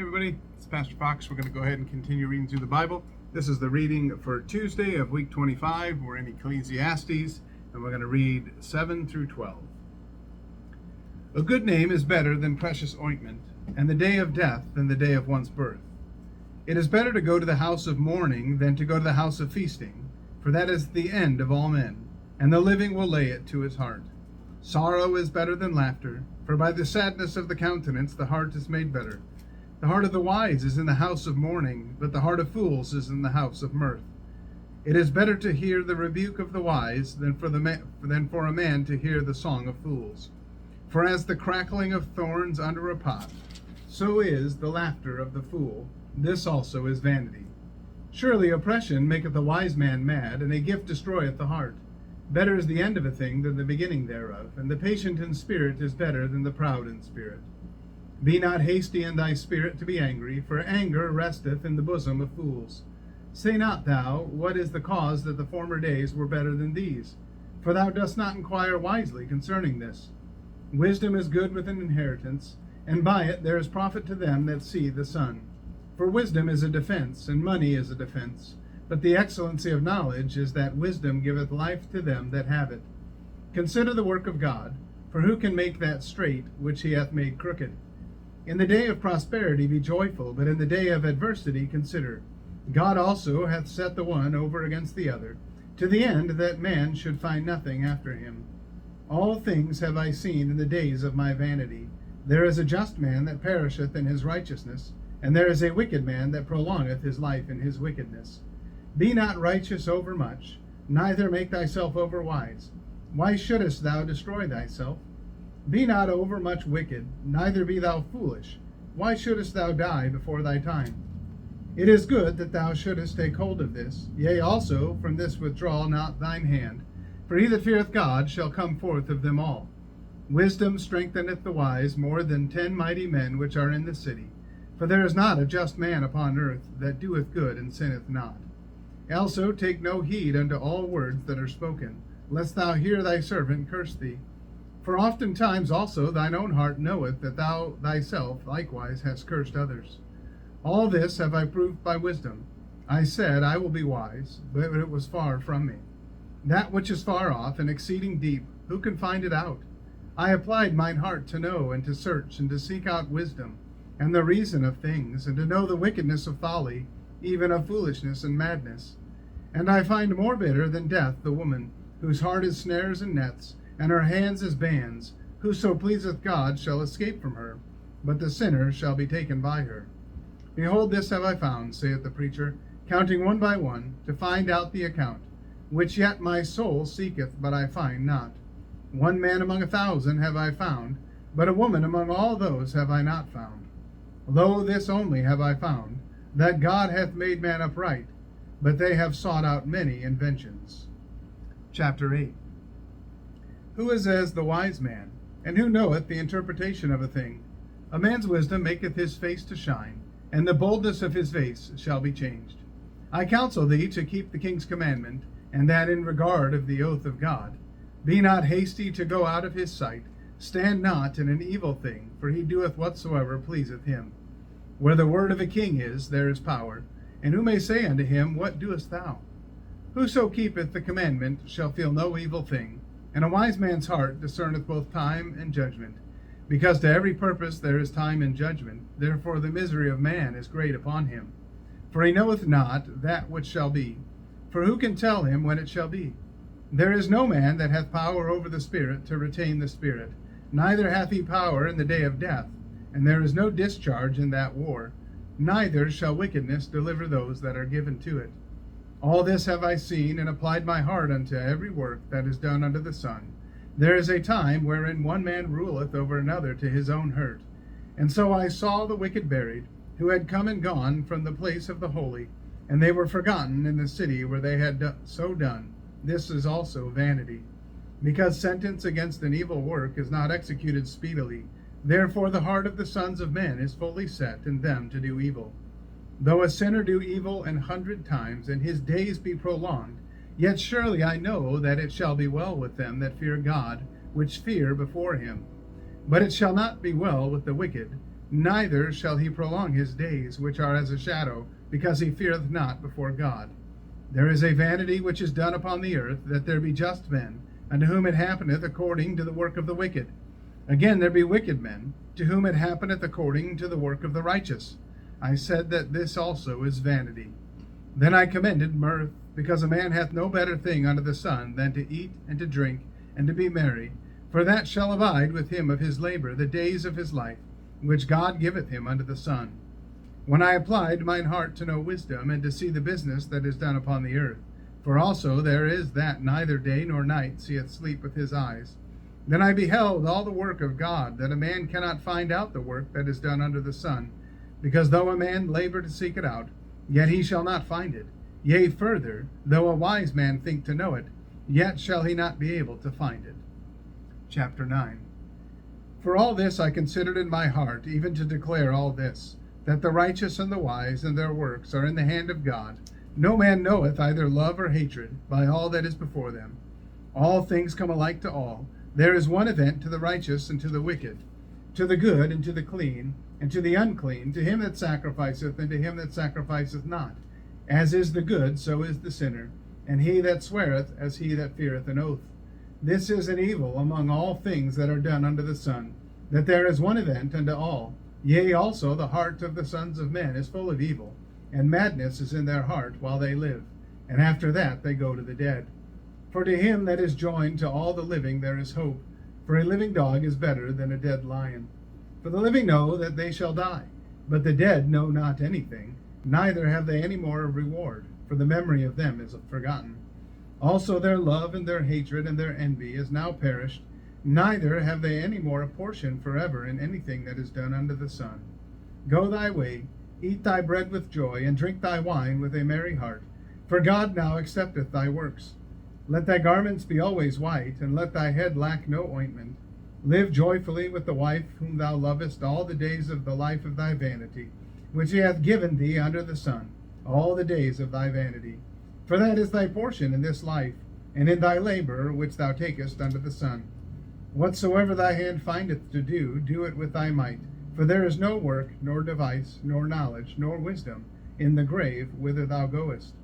Hey everybody, it's Pastor Fox. We're going to go ahead and continue reading through the Bible. This is the reading for Tuesday of week 25. We're in Ecclesiastes, and we're going to read 7 through 12. A good name is better than precious ointment, and the day of death than the day of one's birth. It is better to go to the house of mourning than to go to the house of feasting, for that is the end of all men, and the living will lay it to his heart. Sorrow is better than laughter, for by the sadness of the countenance the heart is made better. The heart of the wise is in the house of mourning, but the heart of fools is in the house of mirth. It is better to hear the rebuke of the wise than for a man to hear the song of fools. For as the crackling of thorns under a pot, so is the laughter of the fool. This also is vanity. Surely oppression maketh a wise man mad, and a gift destroyeth the heart. Better is the end of a thing than the beginning thereof, and the patient in spirit is better than the proud in spirit. Be not hasty in thy spirit to be angry, for anger resteth in the bosom of fools. Say not thou, what is the cause that the former days were better than these? For thou dost not inquire wisely concerning this. Wisdom is good with an inheritance, and by it there is profit to them that see the sun. For wisdom is a defense, and money is a defense. But the excellency of knowledge is that wisdom giveth life to them that have it. Consider the work of God, for who can make that straight which he hath made crooked? In the day of prosperity be joyful, but in the day of adversity consider. God also hath set the one over against the other, to the end that man should find nothing after him. All things have I seen in the days of my vanity. There is a just man that perisheth in his righteousness, and there is a wicked man that prolongeth his life in his wickedness. Be not righteous overmuch, neither make thyself overwise. Why shouldest thou destroy thyself? Be not overmuch wicked, neither be thou foolish. Why shouldest thou die before thy time? It is good that thou shouldest take hold of this. Yea, also from this withdraw not thine hand. For he that feareth God shall come forth of them all. Wisdom strengtheneth the wise more than 10 mighty men which are in the city. For there is not a just man upon earth that doeth good and sinneth not. Also take no heed unto all words that are spoken, lest thou hear thy servant curse thee. For oftentimes also thine own heart knoweth that thou thyself likewise hast cursed others. All this have I proved by wisdom. I said, I will be wise, but it was far from me. That which is far off and exceeding deep, who can find it out? I applied mine heart to know and to search and to seek out wisdom, and the reason of things, and to know the wickedness of folly, even of foolishness and madness. And I find more bitter than death the woman, whose heart is snares and nets, and her hands as bands. Whoso pleaseth God shall escape from her, but the sinner shall be taken by her. Behold, this have I found, saith the preacher, counting one by one, to find out the account, which yet my soul seeketh, but I find not. One man among 1,000 have I found, but a woman among all those have I not found. Lo, this only have I found, that God hath made man upright, but they have sought out many inventions. Chapter 8. Who is as the wise man, and who knoweth the interpretation of a thing? A man's wisdom maketh his face to shine, and the boldness of his face shall be changed. I counsel thee to keep the king's commandment, and that in regard of the oath of God. Be not hasty to go out of his sight, stand not in an evil thing, for he doeth whatsoever pleaseth him. Where the word of a king is, there is power, and who may say unto him, What doest thou? Whoso keepeth the commandment shall feel no evil thing, and a wise man's heart discerneth both time and judgment. Because to every purpose there is time and judgment, therefore the misery of man is great upon him. For he knoweth not that which shall be, for who can tell him when it shall be? There is no man that hath power over the spirit to retain the spirit, neither hath he power in the day of death, and there is no discharge in that war, neither shall wickedness deliver those that are given to it. All this have I seen, and applied my heart unto every work that is done under the sun. There is a time wherein one man ruleth over another to his own hurt. And so I saw the wicked buried, who had come and gone from the place of the holy, and they were forgotten in the city where they had so done. This is also vanity. Because sentence against an evil work is not executed speedily, therefore the heart of the sons of men is fully set in them to do evil. Though a sinner do evil 100 times, and his days be prolonged, yet surely I know that it shall be well with them that fear God, which fear before him. But it shall not be well with the wicked, neither shall he prolong his days, which are as a shadow, because he feareth not before God. There is a vanity which is done upon the earth, that there be just men, unto whom it happeneth according to the work of the wicked. Again there be wicked men, to whom it happeneth according to the work of the righteous. I said that this also is vanity. Then I commended mirth, because a man hath no better thing under the sun than to eat and to drink and to be merry, for that shall abide with him of his labor the days of his life, which God giveth him under the sun. When I applied mine heart to know wisdom, and to see the business that is done upon the earth, for also there is that neither day nor night seeth sleep with his eyes, then I beheld all the work of God, that a man cannot find out the work that is done under the sun, because though a man labor to seek it out, yet he shall not find it. Yea, further, though a wise man think to know it, yet shall he not be able to find it. Chapter 9. For all this I considered in my heart, even to declare all this, that the righteous and the wise and their works are in the hand of God. No man knoweth either love or hatred by all that is before them. All things come alike to all. There is one event to the righteous and to the wicked, to the good and to the clean, and to the unclean, to him that sacrificeth and to him that sacrificeth not. As is the good, so is the sinner, and he that sweareth, as he that feareth an oath. This is an evil among all things that are done under the sun, that there is one event unto all. Yea, also the heart of the sons of men is full of evil, and madness is in their heart while they live, and after that they go to the dead. For to him that is joined to all the living there is hope, for a living dog is better than a dead lion. For the living know that they shall die, but the dead know not anything, neither have they any more of reward, for the memory of them is forgotten. Also their love and their hatred and their envy is now perished, neither have they any more a portion forever in anything that is done under the sun. Go thy way, eat thy bread with joy, and drink thy wine with a merry heart, for God now accepteth thy works. Let thy garments be always white, and let thy head lack no ointment. Live joyfully with the wife whom thou lovest all the days of the life of thy vanity, which he hath given thee under the sun, all the days of thy vanity. For that is thy portion in this life, and in thy labor which thou takest under the sun. Whatsoever thy hand findeth to do, do it with thy might. For there is no work, nor device, nor knowledge, nor wisdom in the grave whither thou goest.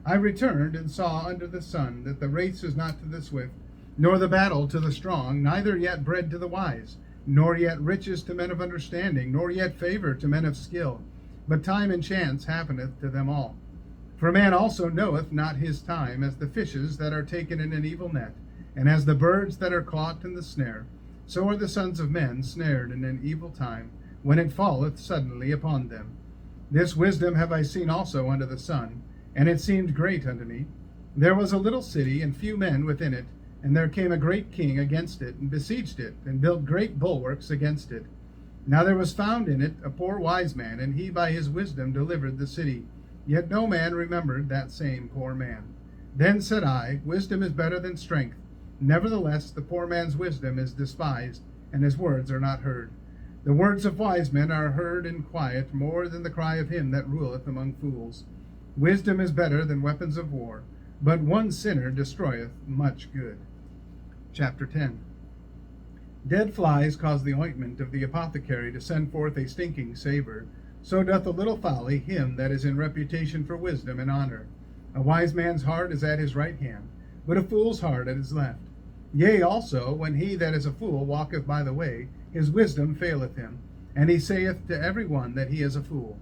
I returned and saw under the sun that the race is not to the swift, nor the battle to the strong, neither yet bread to the wise, nor yet riches to men of understanding, nor yet favor to men of skill. But time and chance happeneth to them all. For man also knoweth not his time, as the fishes that are taken in an evil net, and as the birds that are caught in the snare. So are the sons of men snared in an evil time, when it falleth suddenly upon them. This wisdom have I seen also under the sun, and it seemed great unto me. There was a little city, and few men within it, and there came a great king against it, and besieged it, and built great bulwarks against it. Now there was found in it a poor wise man, and he by his wisdom delivered the city. Yet no man remembered that same poor man. Then said I, Wisdom is better than strength. Nevertheless the poor man's wisdom is despised, and his words are not heard. The words of wise men are heard in quiet, more than the cry of him that ruleth among fools. Wisdom is better than weapons of war, but one sinner destroyeth much good. Chapter 10. Dead flies cause the ointment of the apothecary to send forth a stinking savour. So doth a little folly him that is in reputation for wisdom and honour. A wise man's heart is at his right hand, but a fool's heart at his left. Yea, also, when he that is a fool walketh by the way, his wisdom faileth him, and he saith to every one that he is a fool.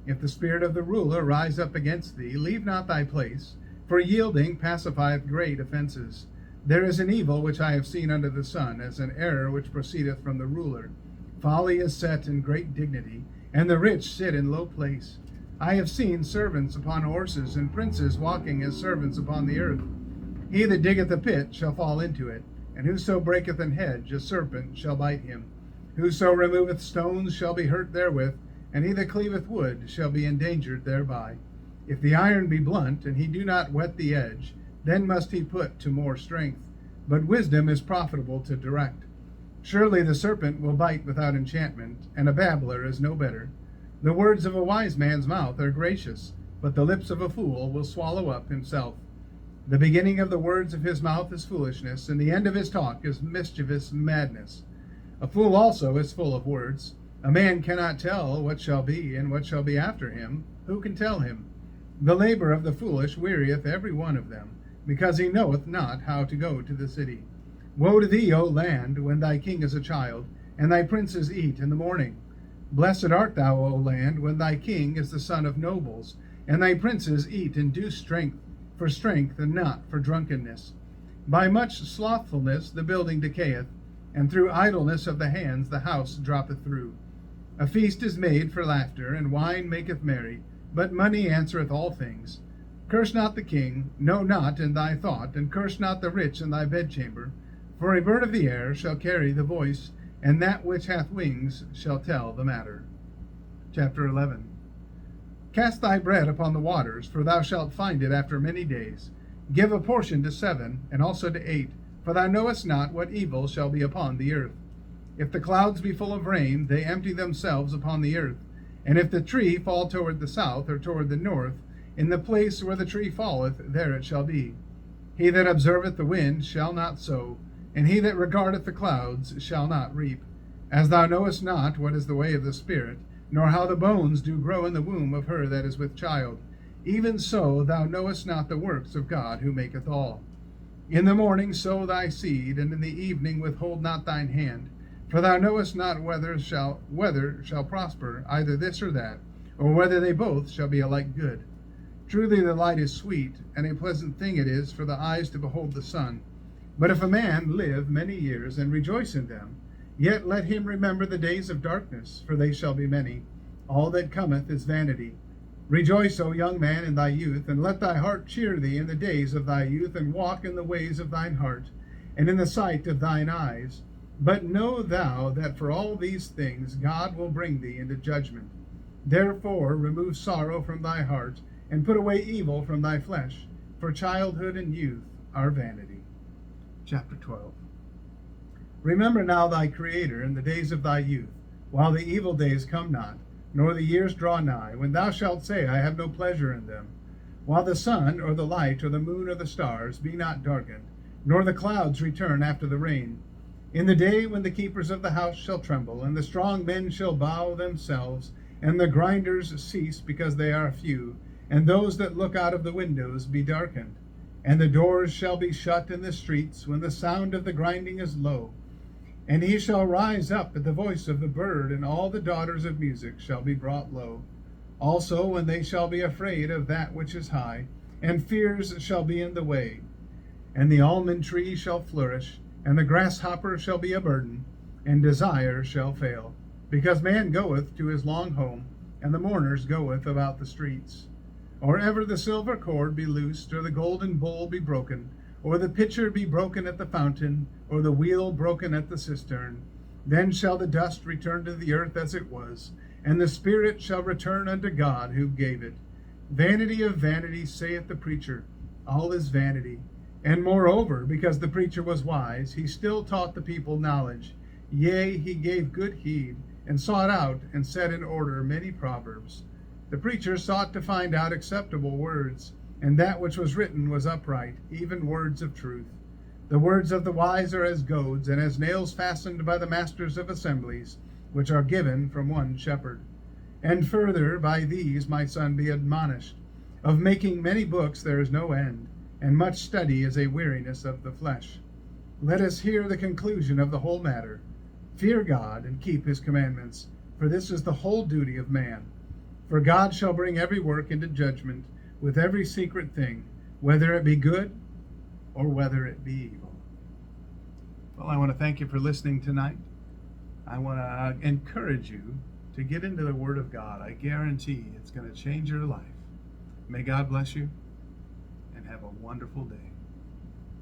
If the spirit of the ruler rise up against thee, leave not thy place, for yielding pacifieth great offences. There is an evil which I have seen under the sun, as an error which proceedeth from the ruler. Folly is set in great dignity, and the rich sit in low place. I have seen servants upon horses, and princes walking as servants upon the earth. He that diggeth a pit shall fall into it, and whoso breaketh an hedge, a serpent shall bite him. Whoso removeth stones shall be hurt therewith, and he that cleaveth wood shall be endangered thereby. If the iron be blunt, and he do not whet the edge, then must he put to more strength. But wisdom is profitable to direct. Surely the serpent will bite without enchantment, and a babbler is no better. The words of a wise man's mouth are gracious, but the lips of a fool will swallow up himself. The beginning of the words of his mouth is foolishness, and the end of his talk is mischievous madness. A fool also is full of words. A man cannot tell what shall be, and what shall be after him. Who can tell him? The labor of the foolish wearieth every one of them, because he knoweth not how to go to the city. Woe to thee, O land, when thy king is a child, and thy princes eat in the morning. Blessed art thou, O land, when thy king is the son of nobles, and thy princes eat in due strength, for strength and not for drunkenness. By much slothfulness the building decayeth, and through idleness of the hands the house droppeth through. A feast is made for laughter, and wine maketh merry, but money answereth all things. Curse not the king, no not in thy thought, and curse not the rich in thy bedchamber. For a bird of the air shall carry the voice, and that which hath wings shall tell the matter. Chapter 11. Cast thy bread upon the waters, for thou shalt find it after many days. Give a portion to 7, and also to 8, for thou knowest not what evil shall be upon the earth. If the clouds be full of rain, they empty themselves upon the earth. And if the tree fall toward the south, or toward the north, in the place where the tree falleth, there it shall be. He that observeth the wind shall not sow, and he that regardeth the clouds shall not reap. As thou knowest not what is the way of the Spirit, nor how the bones do grow in the womb of her that is with child, even so thou knowest not the works of God who maketh all. In the morning sow thy seed, and in the evening withhold not thine hand, for thou knowest not whether shall prosper, either this or that, or whether they both shall be alike good. Truly the light is sweet, and a pleasant thing it is for the eyes to behold the sun. But if a man live many years, and rejoice in them, yet let him remember the days of darkness, for they shall be many. All that cometh is vanity. Rejoice, O young man, in thy youth, and let thy heart cheer thee in the days of thy youth, and walk in the ways of thine heart, and in the sight of thine eyes. But know thou that for all these things God will bring thee into judgment. Therefore remove sorrow from thy heart, and put away evil from thy flesh, for childhood and youth are vanity. Chapter 12. Remember now thy Creator in the days of thy youth, while the evil days come not, nor the years draw nigh, when thou shalt say, I have no pleasure in them. While the sun, or the light, or the moon, or the stars be not darkened, nor the clouds return after the rain. In the day when the keepers of the house shall tremble, and the strong men shall bow themselves, and the grinders cease because they are few, and those that look out of the windows be darkened. And the doors shall be shut in the streets, when the sound of the grinding is low. And he shall rise up at the voice of the bird, and all the daughters of music shall be brought low. Also when they shall be afraid of that which is high, and fears shall be in the way. And the almond tree shall flourish, and the grasshopper shall be a burden, and desire shall fail. Because man goeth to his long home, and the mourners goeth about the streets. Or ever the silver cord be loosed, or the golden bowl be broken, or the pitcher be broken at the fountain, or the wheel broken at the cistern. Then shall the dust return to the earth as it was, and the spirit shall return unto God who gave it. Vanity of vanities, saith the preacher, all is vanity. And moreover, because the preacher was wise, he still taught the people knowledge. Yea, he gave good heed, and sought out and set in order many proverbs. The preacher sought to find out acceptable words, and that which was written was upright, even words of truth. The words of the wise are as goads, and as nails fastened by the masters of assemblies, which are given from one shepherd. And further, by these, my son, be admonished. Of making many books there is no end, and much study is a weariness of the flesh. Let us hear the conclusion of the whole matter. Fear God, and keep his commandments, for this is the whole duty of man. For God shall bring every work into judgment, with every secret thing, whether it be good or whether it be evil. Well, I want to thank you for listening tonight. I want to encourage you to get into the Word of God. I guarantee it's going to change your life. May God bless you, and have a wonderful day.